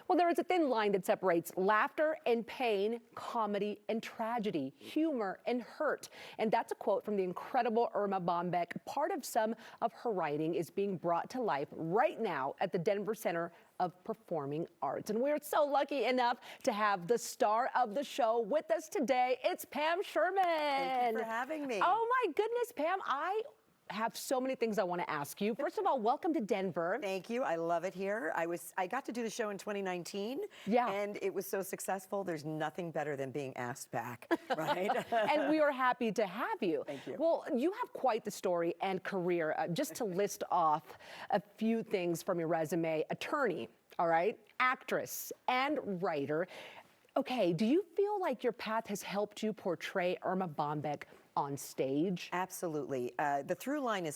Well, there is a thin line that separates laughter and pain, comedy and tragedy, humor and hurt. And that's a quote from the incredible Erma Bombeck. Part of some of her writing is being brought to life right now at the Denver Center of Performing Arts. And we're so lucky enough to have the star of the show with us today. It's Pam Sherman. Thank you for having me. Oh my goodness, Pam. I have so many things I want to ask you. First of all, welcome to Denver. Thank you. I love it here. I got to do the show in 2019. Yeah. And it was so successful. There's nothing better than being asked back, right? And we are happy to have you. Thank you. Well, you have quite the story and career. Just to list off a few things from your resume: attorney, all right, actress and writer. Okay, do you feel like your path has helped you portray Erma Bombeck on stage? Absolutely. The through line is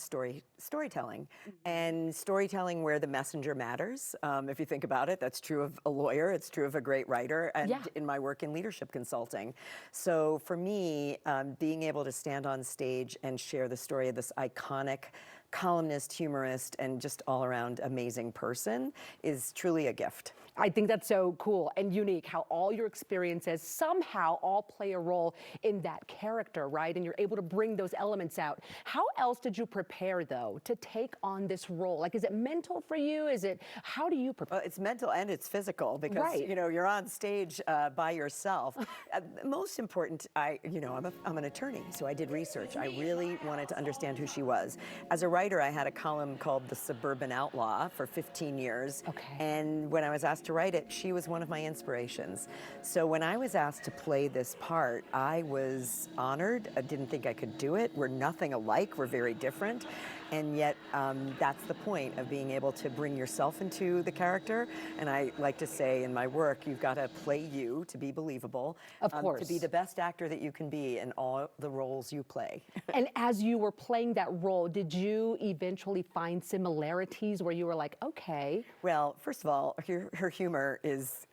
storytelling, and storytelling where the messenger matters. If you think about it, that's true of a lawyer, it's true of a great writer, and in my work in leadership consulting. So for me, being able to stand on stage and share the story of this iconic columnist, humorist, and just all-around amazing person is truly a gift. I think that's so cool and unique how all your experiences somehow all play a role in that character, right? And you're able to bring those elements out. How else did you prepare, though, to take on this role? Like, is it mental for you? How do you prepare? Well, it's mental and it's physical because, you know, you're on stage by yourself. Most important, I'm an attorney, so I did research. I really wanted to understand who she was. As a writer, I had a column called The Suburban Outlaw for 15 years. Okay. And when I was asked to write it, she was one of my inspirations. So when I was asked to play this part, I was honored. I didn't think I could do it. We're nothing alike. We're very different. And yet, that's the point of being able to bring yourself into the character. And I like to say in my work, you've got to play you to be believable. Of course. To be the best actor that you can be in all the roles you play. And as you were playing that role, did you eventually find similarities where you were like, okay? Well, first of all, her humor is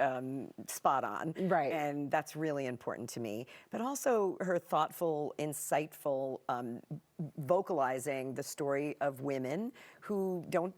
spot on. Right. And that's really important to me. But also her thoughtful, insightful, vocalizing the story of women who don't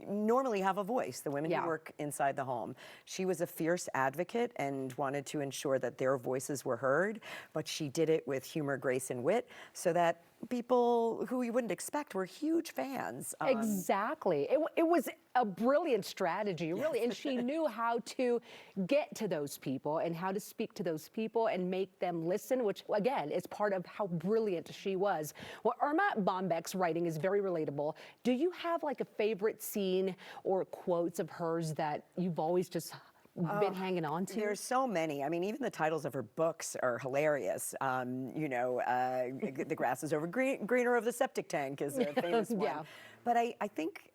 normally have a voice, the women who work inside the home. She was a fierce advocate and wanted to ensure that their voices were heard, but she did it with humor, grace, and wit so that people who you wouldn't expect were huge fans. Exactly. It was a brilliant strategy, really, and she knew how to get to those people and how to speak to those people and make them listen, which, again, is part of how brilliant she was. Well, Erma Bombeck's writing is very relatable. Do you have, like, a favorite scene or quotes of hers that you've always just been hanging on to? There's so many. I mean, even the titles of her books are hilarious. The grass is over greener of the septic tank is a famous one. But I think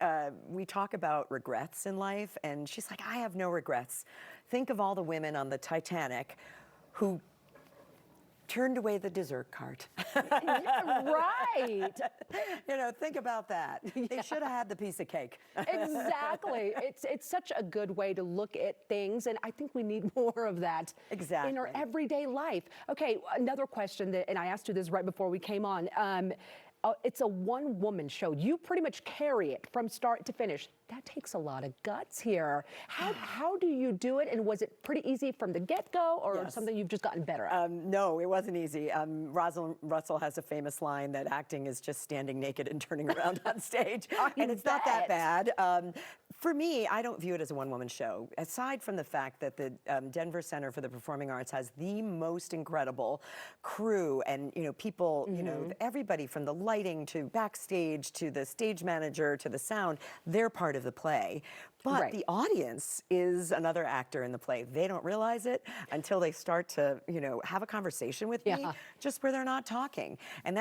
we talk about regrets in life, and she's like, I have no regrets. Think of all the women on the Titanic who turned away the dessert cart. Right. Think about that. They should have had the piece of cake. Exactly. It's such a good way to look at things, and I think we need more of that in our everyday life. Okay, another question and I asked you this right before we came on. It's a one-woman show. You pretty much carry it from start to finish. That takes a lot of guts here. How do you do it? And was it pretty easy from the get-go, or something you've just gotten better at? No, it wasn't easy. Rosalind Russell has a famous line that acting is just standing naked and turning around on stage. And it's not that bad. For me, I don't view it as a one-woman show. Aside from the fact that the Denver Center for the Performing Arts has the most incredible crew and people, everybody from the lighting to backstage to the stage manager to the sound, they're part of the play. But the audience is another actor in the play. They don't realize it until they start to, have a conversation with me, just where they're not talking. And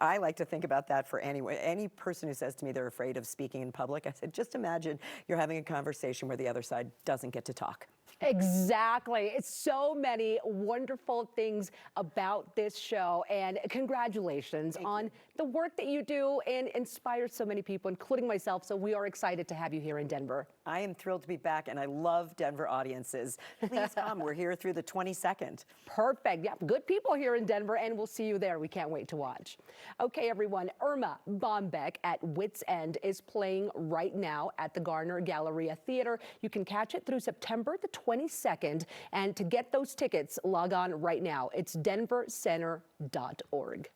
I like to think about that for any person who says to me they're afraid of speaking in public. I said, just imagine you're having a conversation where the other side doesn't get to talk. Exactly. It's so many wonderful things about this show, and congratulations on the work that you do and inspire so many people, including myself. So we are excited to have you here in Denver. I am thrilled to be back, and I love Denver audiences. Please come. We're here through the 22nd. Perfect. Yeah, good people here in Denver, and we'll see you there. We can't wait to watch. Okay, everyone. Erma Bombeck at Wits End is playing right now at the Garner Galleria Theater. You can catch it through September the 22nd. And to get those tickets, log on right now. It's denvercenter.org.